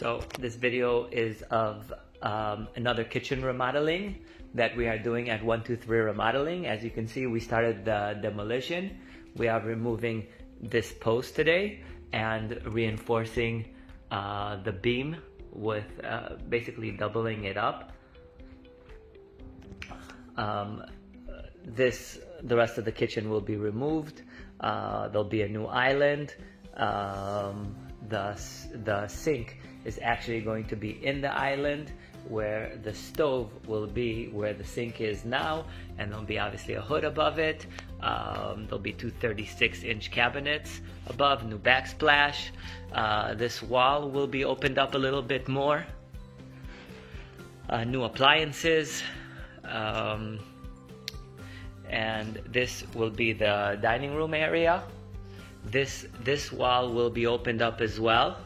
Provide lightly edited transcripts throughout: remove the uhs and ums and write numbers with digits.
So this video is of another kitchen remodeling that we are doing at 123 Remodeling. As you can see, we started the demolition. We are removing this post today and reinforcing the beam with basically doubling it up. The rest of the kitchen will be removed. There'll be a new island. The sink is actually going to be in the island where the stove will be where the sink is now, and there'll be obviously a hood above it. There'll be two 36-inch cabinets above, new backsplash. This wall will be opened up a little bit more. New appliances. And this will be the dining room area. This wall will be opened up as well.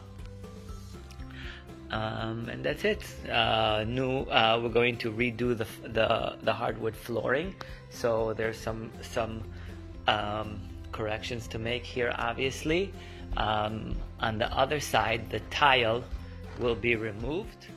And that's it. We're going to redo the hardwood flooring, so there's some corrections to make here. Obviously, on the other side, the tile will be removed.